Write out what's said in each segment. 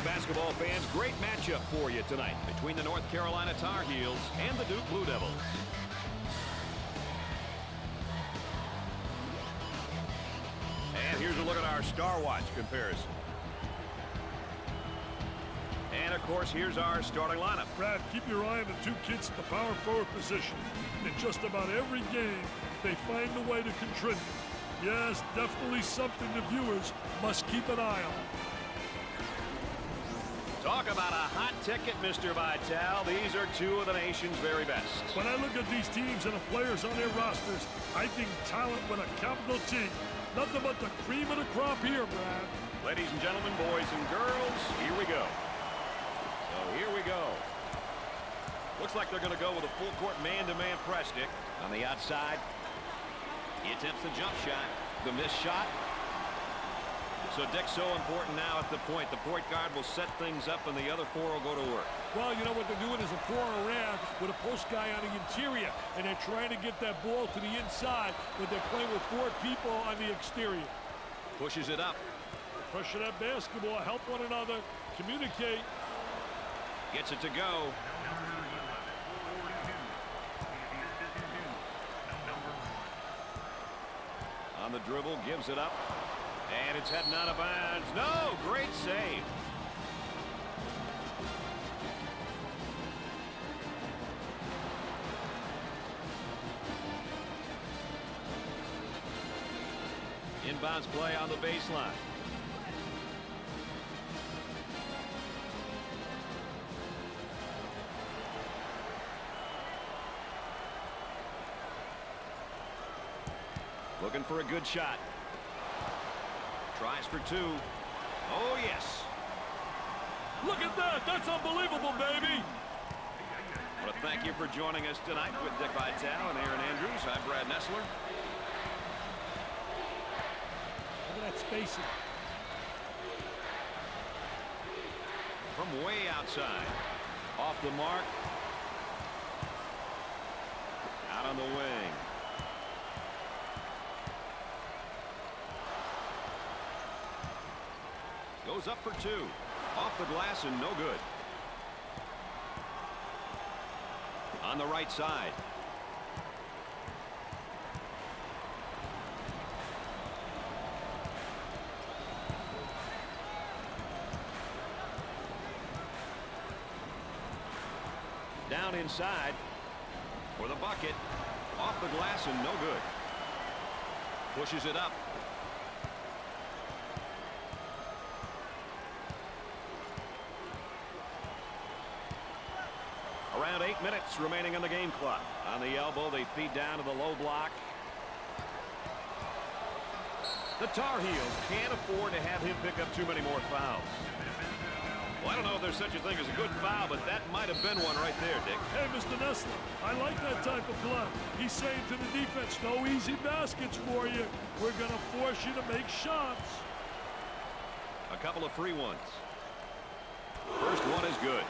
basketball fans, great matchup for you tonight between the North Carolina Tar Heels and the Duke Blue Devils. And here's a look at our Star Watch comparison. And, of course, here's our starting lineup. Brad, keep your eye on the two kids at the power forward position. In just about every game, they find a way to contribute. Yes, definitely something the viewers must keep an eye on. Talk about a hot ticket, Mr. Vitale. These are two of the nation's very best. When I look at these teams and the players on their rosters, I think talent with a capital T. Nothing but the cream of the crop here, Brad. Ladies and gentlemen, boys and girls, here we go. So here we go. Looks like they're going to go with a full-court man-to-man press stick. On the outside, he attempts the jump shot. The missed shot. So, Dick, so important now at the point. The point guard will set things up, and the other four will go to work. Well, you know what they're doing is a four around with a post guy on the interior, and they're trying to get that ball to the inside, but they're playing with four people on the exterior. Pushes it up. Pressure that basketball, help one another, communicate. Gets it to go. On the dribble, gives it up. And it's heading out of bounds. No, great save. Inbounds play on the baseline. Looking for a good shot. Tries for two. Oh, yes. Look at that. That's unbelievable, baby. I want to thank you for joining us tonight with Dick Vitale and Aaron Andrews. I'm Brad Nessler. Look at that spacing. From way outside. Off the mark. Out on the wing. Goes up for two. Off the glass and no good. On the right side. Down inside for the bucket. Off the glass and no good. Pushes it up. Around 8 minutes remaining on the game clock. On the elbow, they feed down to the low block. The Tar Heels can't afford to have him pick up too many more fouls. Well, I don't know if there's such a thing as a good foul, but that might have been one right there, Dick. Hey, Mr. Nessler, I like that type of play. He's saying to the defense, no easy baskets for you. We're going to force you to make shots. A couple of free ones. First one is good.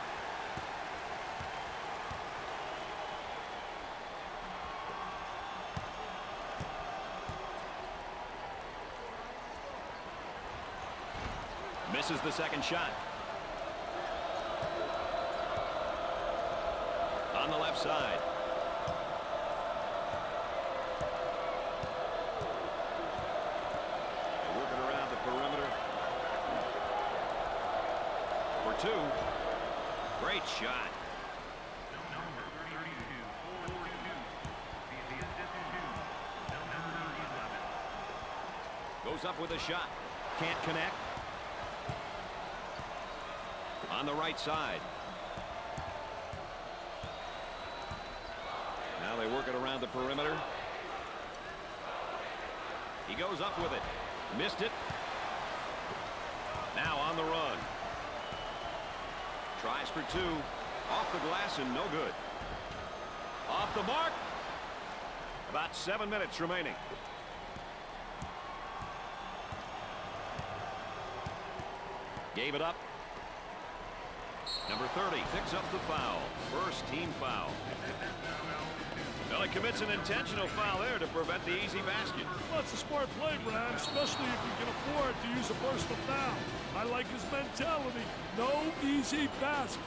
Misses the second shot. On the left side. They're working around the perimeter. For two. Great shot. Goes up with a shot. Can't connect. On the right side. Now they work it around the perimeter. He goes up with it. Missed it. Now on the run. Tries for two. Off the glass and no good. Off the mark. About 7 minutes remaining. Gave it up. Number 30 picks up the foul. First team foul. Well, he commits an intentional foul there to prevent the easy basket. Well, it's a smart play, Brad, especially if you can afford to use a personal foul. I like his mentality. No easy basket.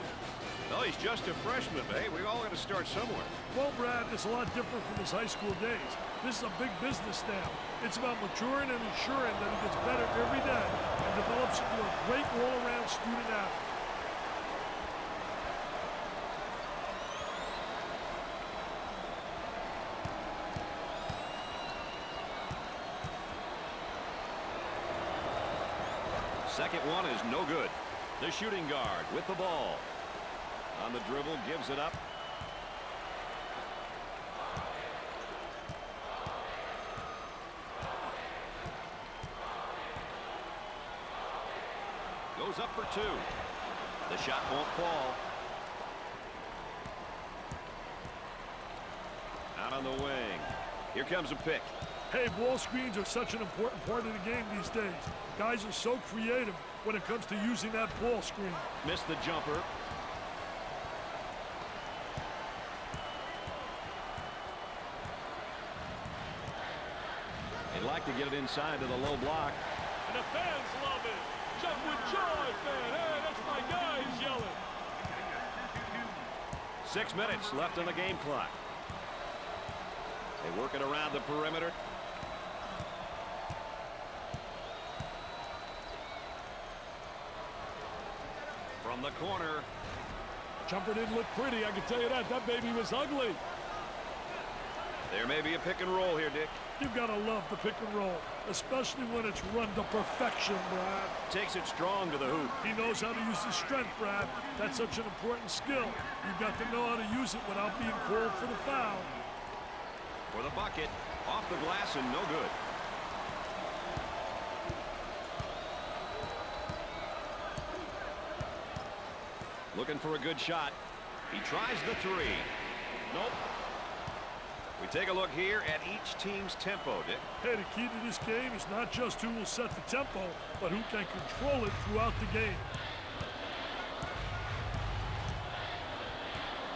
Well, he's just a freshman, but hey, we all got to start somewhere. Well, Brad, it's a lot different from his high school days. This is a big business now. It's about maturing and ensuring that he gets better every day and develops into a great all-around student athlete. Second one is no good. The shooting guard with the ball. On the dribble, gives it up. Goes up for two. The shot won't fall. Out on the wing. Here comes a pick. Hey, ball screens are such an important part of the game these days. Guys are so creative when it comes to using that ball screen. Missed the jumper. They'd like to get it inside to the low block. And the fans love it. Jump with joy, fan. Hey, that's my guy. He's yelling. 6 minutes left on the game clock. They work it around the perimeter. From the corner. Jumper didn't look pretty, I can tell you that. That baby was ugly. There may be a pick and roll here, Dick. You've got to love the pick and roll, especially when it's run to perfection, Brad. Takes it strong to the hoop. He knows how to use his strength, Brad. That's such an important skill. You've got to know how to use it without being called for the foul. For the bucket, off the glass and no good. Looking for a good shot. He tries the three. Nope. We take a look here at each team's tempo, Dick. Hey, the key to this game is not just who will set the tempo, but who can control it throughout the game.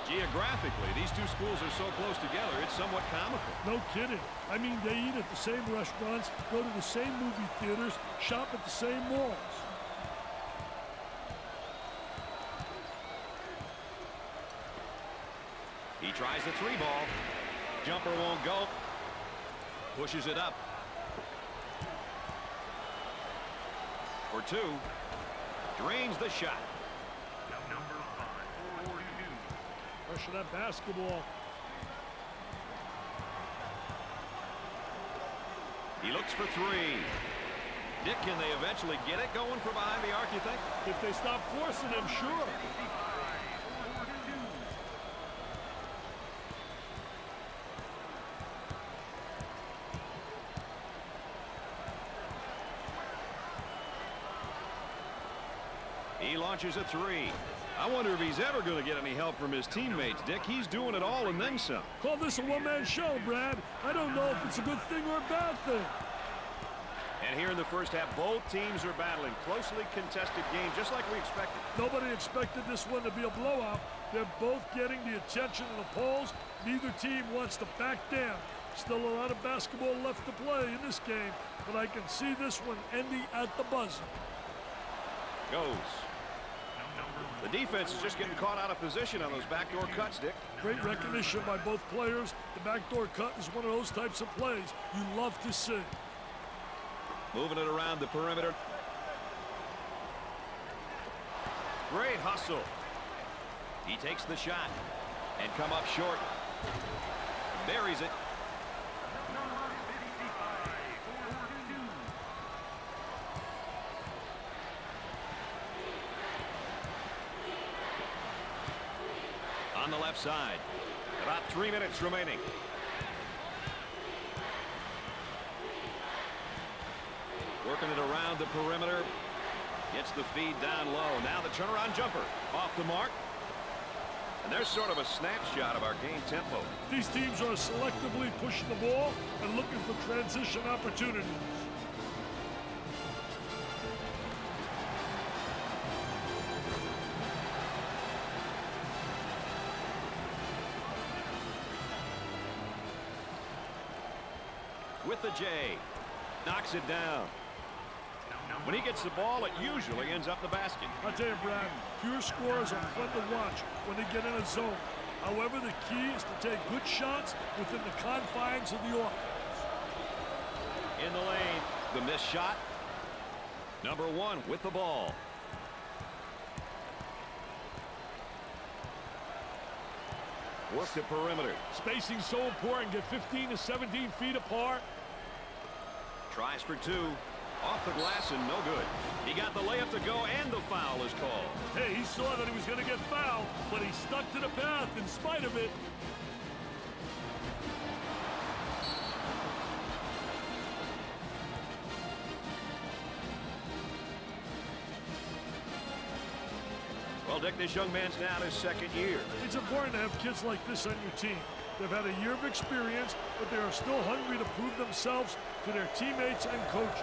Geographically, these two schools are so close together, it's somewhat comical. No kidding. I mean, they eat at the same restaurants, go to the same movie theaters, shop at the same malls. He tries the three ball. Jumper won't go. Pushes it up. For two. Drains the shot. Pressure that basketball. He looks for three. Dick, can they eventually get it going from behind the arc, you think? If they stop forcing him, sure. He launches a three. I wonder if he's ever going to get any help from his teammates, Dick. He's doing it all and then some. Call this a one-man show, Brad. I don't know if it's a good thing or a bad thing. And here in the first half, both teams are battling. Closely contested game, just like we expected. Nobody expected this one to be a blowout. They're both getting the attention of the polls. Neither team wants to back down. Still a lot of basketball left to play in this game, but I can see this one ending at the buzzer. Goes. The defense is just getting caught out of position on those backdoor cuts, Dick. Great recognition by both players. The backdoor cut is one of those types of plays you love to see. Moving it around the perimeter. Great hustle. He takes the shot and come up short. Buries it. On the left side. About 3 minutes remaining. Working it around the perimeter. Gets the feed down low. Now the turnaround jumper. Off the mark. And there's sort of a snapshot of our game tempo. These teams are selectively pushing the ball and looking for transition opportunities. with the J. Knocks it down. When he gets the ball, it usually ends up the basket. I tell you, Brad, pure scorers are fun to watch when they get in a zone. However, the key is to take good shots within the confines of the offense. In the lane, the missed shot. Number 1 with the ball. Work the perimeter. Spacing so important. Get 15 to 17 feet apart. Tries for 2. Off the glass and no good. He got the layup to go and the foul is called. Hey, he saw that he was going to get fouled, but he stuck to the path in spite of it. Well, Dick, this young man's now in his second year. It's important to have kids like this on your team. They've had a year of experience, but they are still hungry to prove themselves to their teammates and coaches.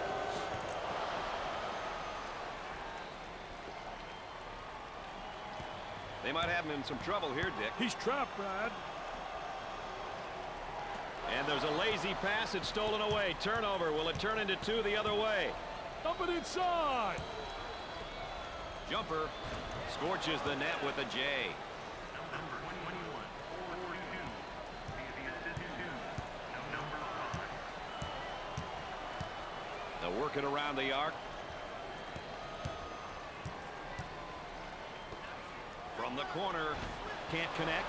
They might have him in some trouble here, Dick. He's trapped, Brad. And there's a lazy pass. It's stolen away. Turnover. Will it turn into 2 the other way? Dump it inside. Jumper. Scorches the net with a J. Number 21, 42. The assist to number 5. They'll work it around the arc. From the corner, can't connect.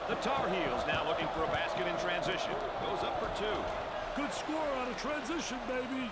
The Tar Heels now looking for a basket in transition. Goes up for 2. Good score on a transition, baby.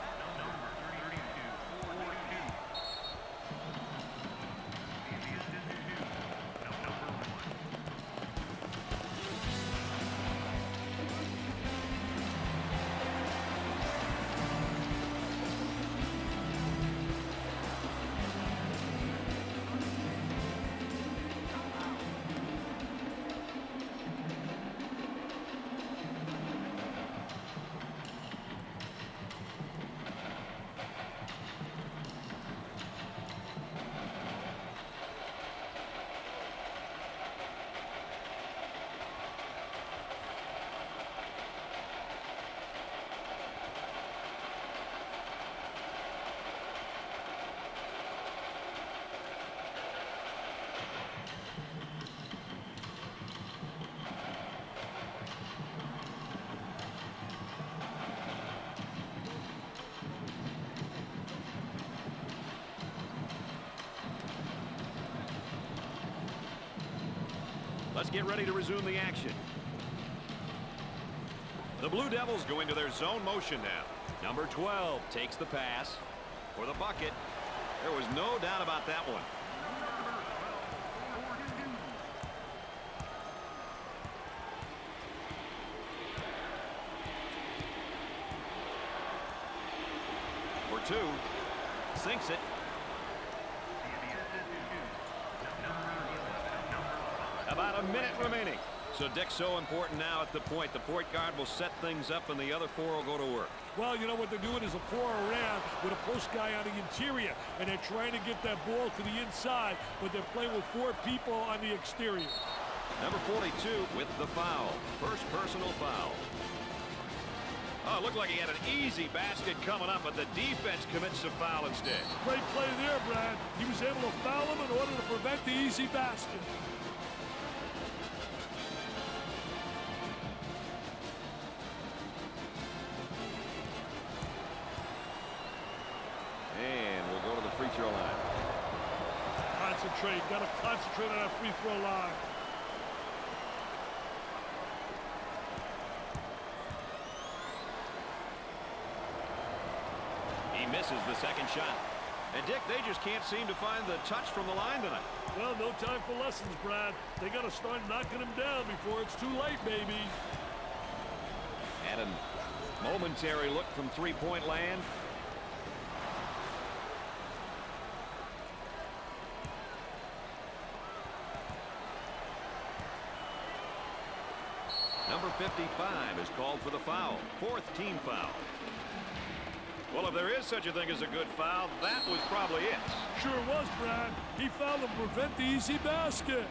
Let's get ready to resume the action. The Blue Devils go into their zone motion now. Number 12 takes the pass for the bucket. There was no doubt about that one. For 2. Sinks it. About a minute remaining. So, Dick, so important now at the point. The point guard will set things up, and the other 4 will go to work. Well, you know what they're doing is a 4 around with a post guy on the interior, and they're trying to get that ball to the inside, but they're playing with 4 people on the exterior. Number 42 with the foul. First personal foul. Oh, it looked like he had an easy basket coming up, but the defense commits the foul instead. Great play there, Brad. He was able to foul him in order to prevent the easy basket. Free throw line. Concentrate. Got to concentrate on that free throw line. He misses the second shot. And, Dick, they just can't seem to find the touch from the line tonight. Well, no time for lessons, Brad. They got to start knocking him down before it's too late, baby. And a momentary look from three-point land. Number 55 is called for the foul. 4th team foul. Well, if there is such a thing as a good foul, that was probably it. Sure was, Brad. He fouled to prevent the easy basket.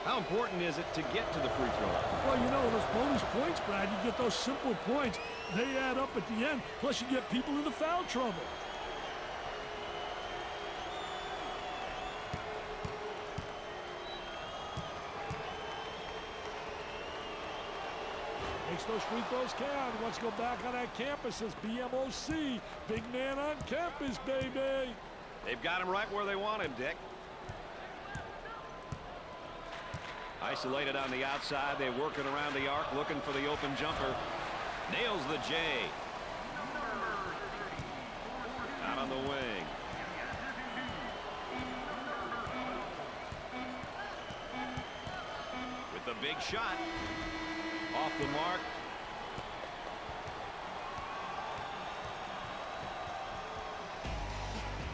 How important is it to get to the free throw line? Well, you know, those bonus points, Brad, you get those simple points. They add up at the end, plus you get people into foul trouble. Makes those free throws count. He wants to go back on that campus as BMOC. Big man on campus, baby. They've got him right where they want him, Dick. Isolated on the outside. They're working around the arc, looking for the open jumper. Nails the J. Out on the wing. With the big shot. Off the mark.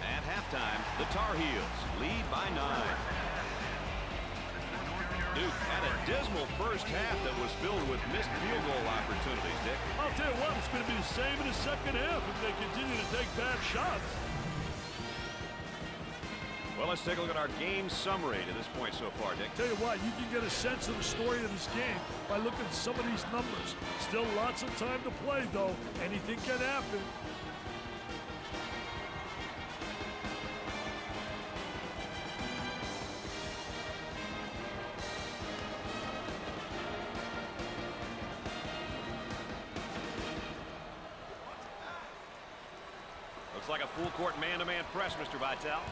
At halftime, the Tar Heels lead by 9. Duke had a dismal first half that was filled with missed field goal opportunities, Dick. I'll tell you what, it's going to be the same in the second half if they continue to take bad shots. Well, let's take a look at our game summary to this point so far, Dick. Tell you what, you can get a sense of the story of this game by looking at some of these numbers. Still lots of time to play, though. Anything can happen. Looks like a full-court man-to-man press, Mr. Vitale.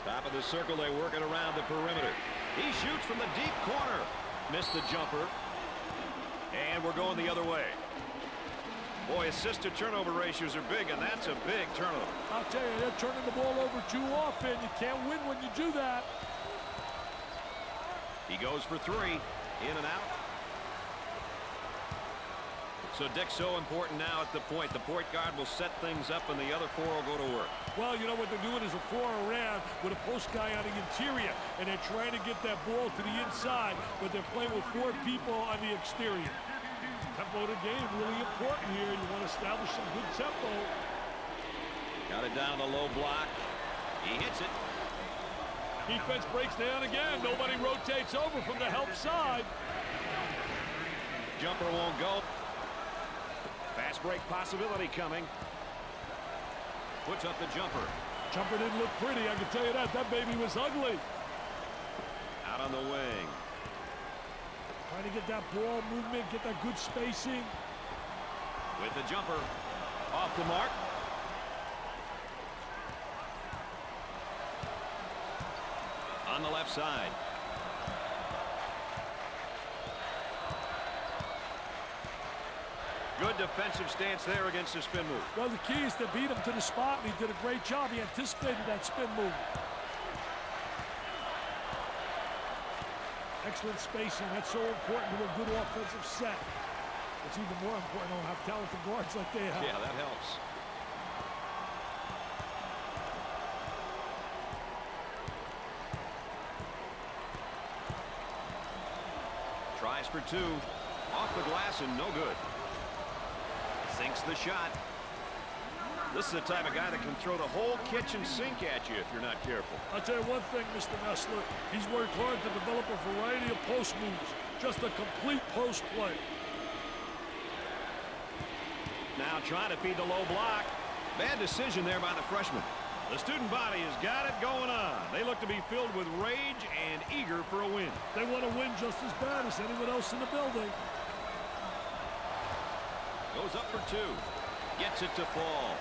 Top of the circle, they work it around the perimeter. He shoots from the deep corner. Missed the jumper. And we're going the other way. Boy, assist-to-turnover ratios are big, and that's a big turnover. I'll tell you, they're turning the ball over too often. You can't win when you do that. He goes for three. In and out. So, Dick, so important now at the point. The point guard will set things up, and the other four will go to work. Well, you know what they're doing is a four around with a post guy on the interior, and they're trying to get that ball to the inside, but they're playing with four people on the exterior. Tempo of the game really important here. You want to establish some good tempo. Got it down the low block. He hits it. Defense breaks down again. Nobody rotates over from the help side. Jumper won't go. Fast break possibility coming. Puts up the jumper. Jumper didn't look pretty, I can tell you that. That baby was ugly. Out on the wing. Trying to get that ball movement, get that good spacing. With the jumper. Off the mark. On the left side. Good defensive stance there against the spin move. Well, the key is to beat him to the spot, and he did a great job. He anticipated that spin move. Excellent spacing. That's so important to a good offensive set. It's even more important to have talented guards like they have. Yeah, that helps. Tries for two. Off the glass and no good. Sinks the shot. This is the type of guy that can throw the whole kitchen sink at you if you're not careful. I'll tell you one thing, Mr. Nessler. He's worked hard to develop a variety of post moves. Just a complete post play. Now trying to feed the low block. Bad decision there by the freshman. The student body has got it going on. They look to be filled with rage and eager for a win. They want to win just as bad as anyone else in the building. Goes up for two. Gets it to fall.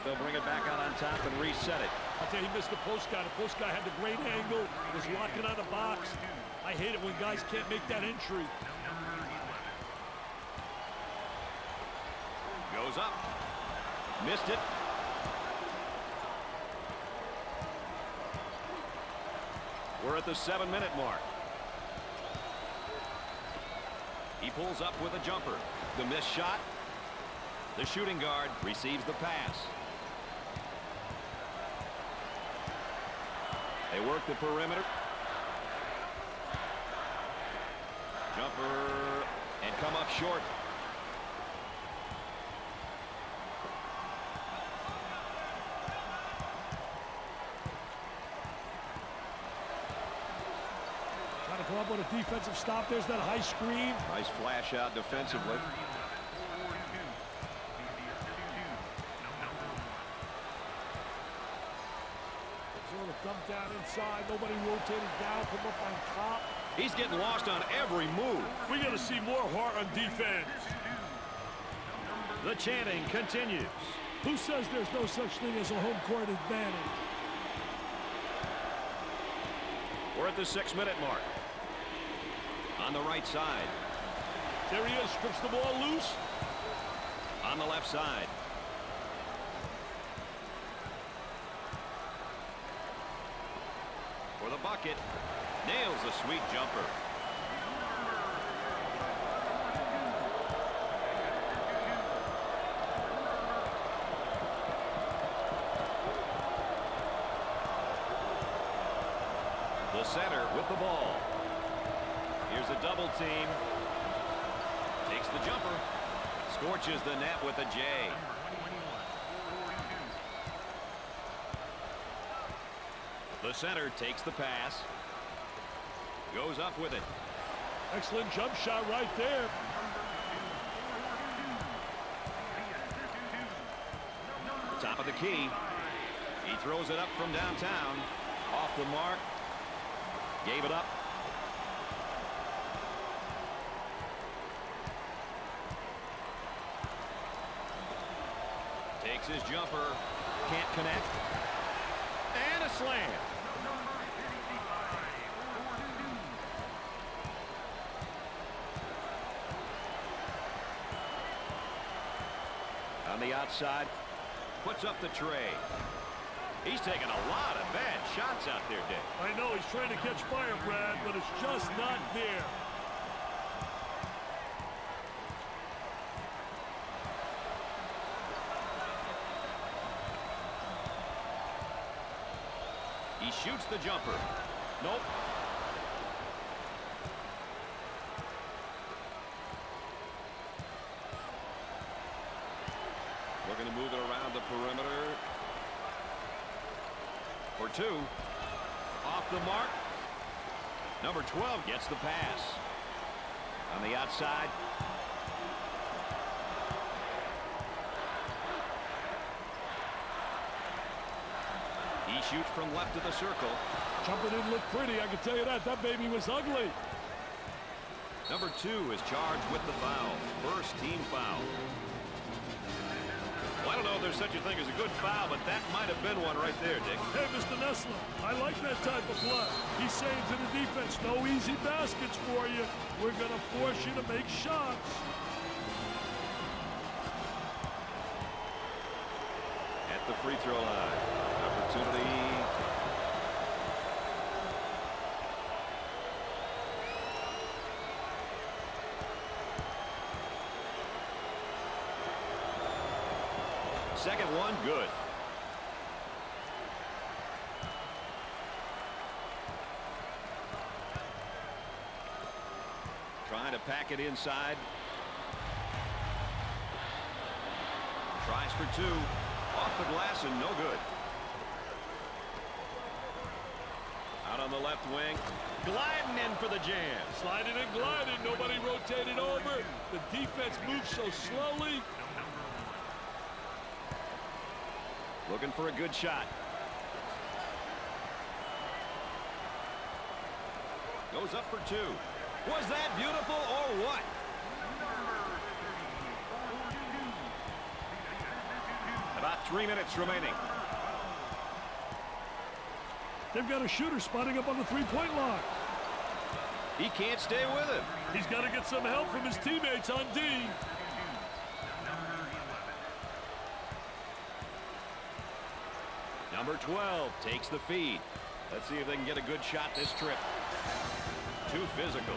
They'll bring it back out on top and reset it. I'll tell you, he missed the post guy. The post guy had the great angle. Was locking on the box. I hate it when guys can't make that entry. Goes up. Missed it. We're at the 7-minute mark. He pulls up with a jumper. The missed shot. The shooting guard receives the pass. They work the perimeter. Jumper and come up short. Trying to come up with a defensive stop. There's that high screen. Nice flash out defensively. Sort of dumped down inside. Nobody rotating down from up on top. He's getting lost on every move. We got to see more heart on defense. The chanting continues. Who says there's no such thing as a home court advantage? We're at the 6-minute mark. On the right side. There he is, strips the ball loose. On the left side. For the bucket. Nails a sweet jumper. The center with the ball. Here's a double team. Takes the jumper. Scorches the net with a J. The center takes the pass. Goes up with it. Excellent jump shot right there. Top of the key. He throws it up from downtown. Off the mark. Gave it up. Takes his jumper. Can't connect. And a slam. On the outside. Puts up the tray. He's taking a lot of bad shots out there, Dick. I know he's trying to catch fire, Brad, but it's just not there. He shoots the jumper. Nope. Looking to move it around the perimeter. For two. Off the mark. Number 12 gets the pass. On the outside. He shoots from left of the circle. Jumper didn't look pretty, I can tell you that. That baby was ugly. Number 2 is charged with the foul. First team foul. Well, I don't know if there's such a thing as a good foul, but that might have been one right there, Dick. Hey, Mr. Nessler, I like that type of play. He's saying to the defense, no easy baskets for you. We're going to force you to make shots. At the free throw line. Opportunity. Second one, good. Trying to pack it inside. Tries for two. Off the glass and no good. Out on the left wing. Gliding in for the jam. Sliding and gliding. Nobody rotated over. The defense moves so slowly. Looking for a good shot. Goes up for two. Was that beautiful or what? About 3 minutes remaining. They've got a shooter spotting up on the three-point line. He can't stay with him. He's got to get some help from his teammates on D. Number 12 takes the feed. Let's see if they can get a good shot this trip. Too physical.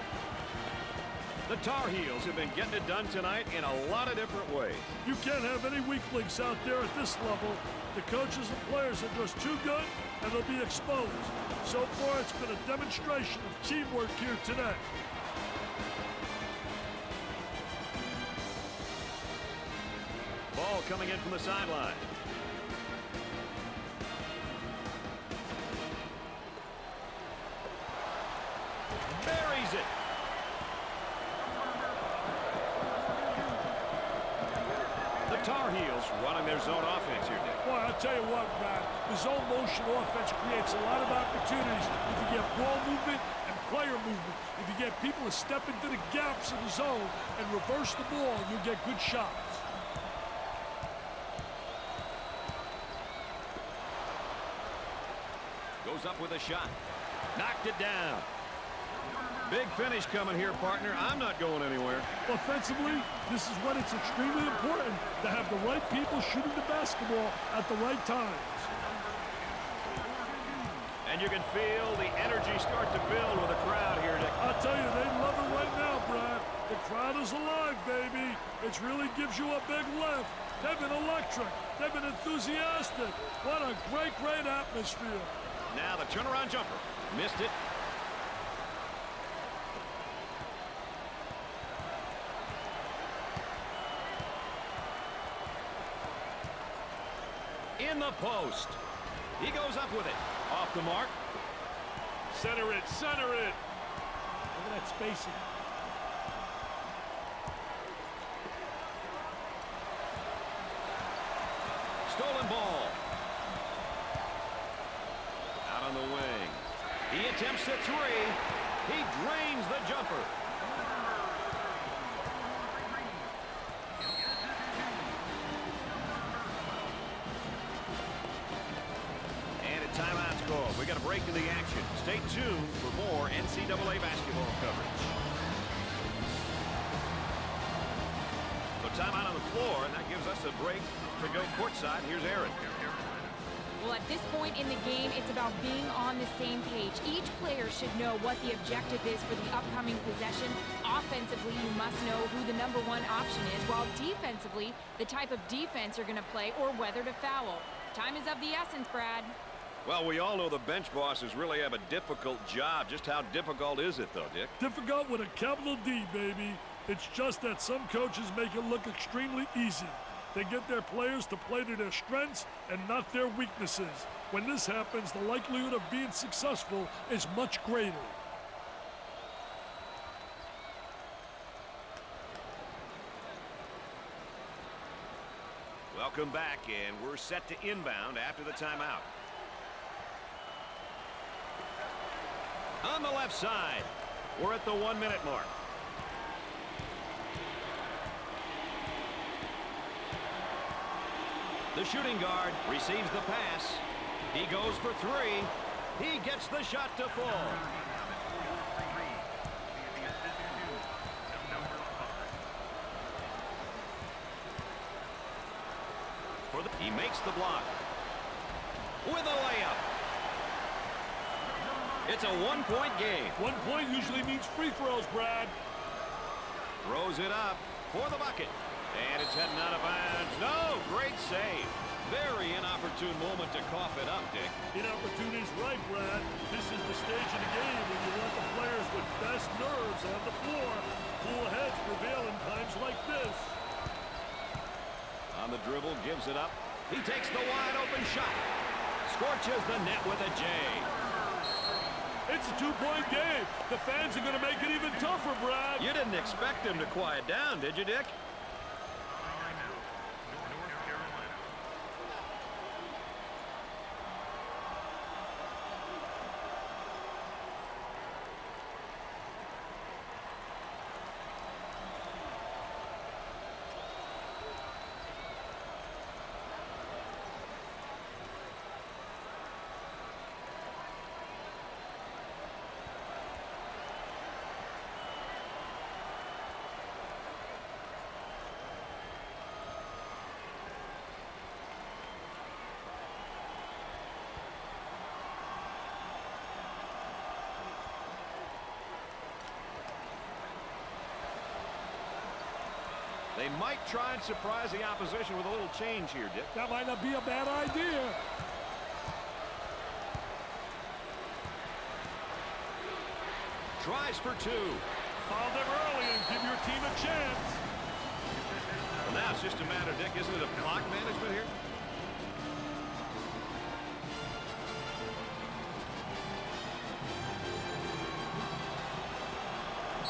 The Tar Heels have been getting it done tonight in a lot of different ways. You can't have any weak links out there at this level. The coaches and players are just too good, and they'll be exposed. So far, it's been a demonstration of teamwork here today. coming in from the sideline. Buries it. The Tar Heels running their zone offense here, Dick. Boy, I'll tell you what, Brad, the zone motion offense creates a lot of opportunities if you get ball movement and player movement. If you get people to step into the gaps in the zone and reverse the ball, you'll get good shots. Goes up with a shot. Knocked it down. Big finish coming here, partner. I'm not going anywhere. Offensively, this is when it's extremely important to have the right people shooting the basketball at the right times. And you can feel the energy start to build with the crowd here, Dick. I'll tell you, they love it right now, Brad. The crowd is alive, baby. It really gives you a big lift. They've been electric. They've been enthusiastic. What a great, great atmosphere. Now the turnaround jumper. Missed it. In the post. He goes up with it. Off the mark. Center it, center it. Look at that spacing. Stolen ball. Out on the wing. He attempts a three. He drains the jumper. Timeout's called. We got a break in the action. Stay tuned for more NCAA basketball coverage. So timeout on the floor, and that gives us a break to go courtside. Here's Aaron. Well, at this point in the game, it's about being on the same page. Each player should know what the objective is for the upcoming possession. Offensively, you must know who the #1 option is, while defensively, the type of defense you're going to play or whether to foul. Time is of the essence, Brad. Well, we all know the bench bosses really have a difficult job. Just how difficult is it, though, Dick? Difficult with a capital D, baby. It's just that some coaches make it look extremely easy. They get their players to play to their strengths and not their weaknesses. When this happens, the likelihood of being successful is much greater. Welcome back, and we're set to inbound after the timeout. On the left side, we're at the 1 minute mark. The shooting guard receives the pass. He goes for three. He gets the shot to fall. He makes the block with a layup. It's a one-point game. 1 point usually means free throws, Brad. Throws it up for the bucket. And it's heading out of bounds. No, great save. Very inopportune moment to cough it up, Dick. Inopportunity's right, Brad. This is the stage of the game when you want the players with best nerves on the floor. Cool heads prevail in times like this. On the dribble, gives it up. He takes the wide-open shot. Scorches the net with a J. It's a 2-point game. The fans are going to make it even tougher, Brad. You didn't expect him to quiet down, did you, Dick? They might try and surprise the opposition with a little change here, Dick. That might not be a bad idea. Tries for two. Foul them early and give your team a chance. The Now it's just a matter, Dick, isn't it, of clock management here?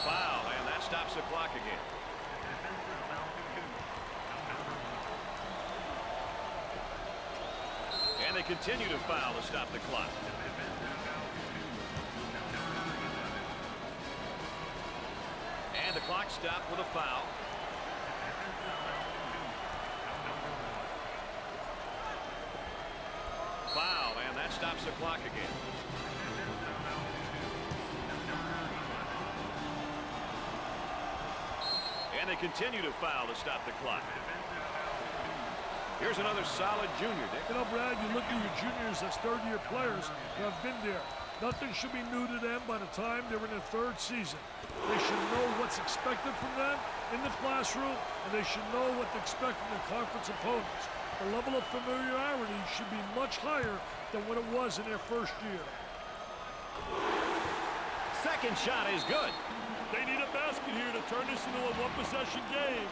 Foul, and that stops the clock again. And they continue to foul to stop the clock. And the clock stopped with a foul. Foul, and that stops the clock again. And they continue to foul to stop the clock. Here's another solid junior, Dick. You know, Brad, you look at your juniors as third-year players who have been there. Nothing should be new to them by the time they're in their third season. They should know what's expected from them in the classroom, and they should know what to expect from their conference opponents. The level of familiarity should be much higher than what it was in their first year. Second shot is good. They need a basket here to turn this into a one-possession game.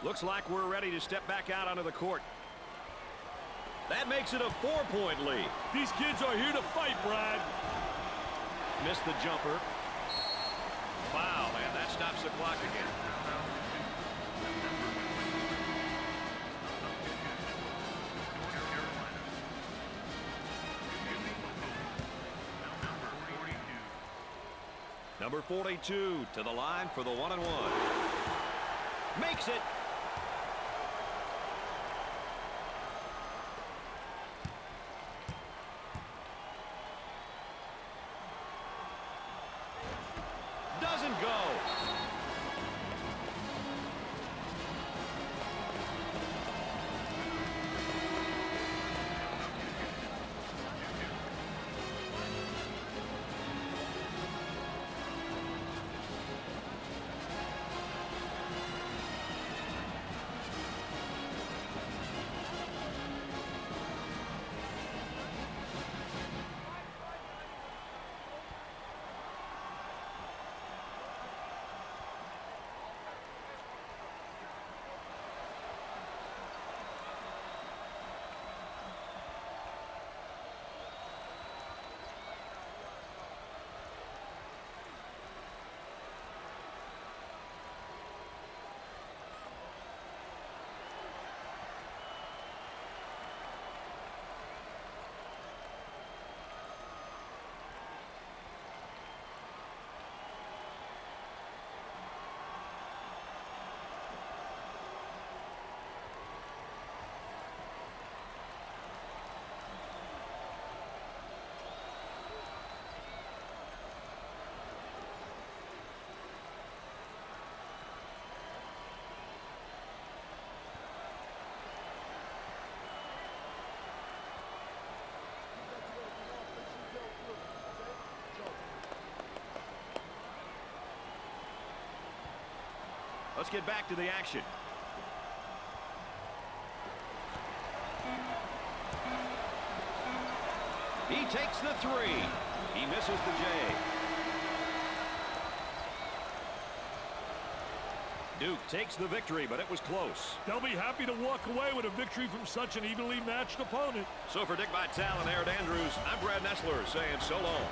Looks like we're ready to step back out onto the court. That makes it a 4-point lead. These kids are here to fight, Brad. Missed the jumper. Foul, and that stops the clock again. Number 42 to the line for the 1-and-1. Makes it. Doesn't go. Let's get back to the action. He takes the three. He misses the J. Duke takes the victory, but it was close. They'll be happy to walk away with a victory from such an evenly matched opponent. So for Dick Vitale and Aaron Andrews, I'm Brad Nessler saying so long.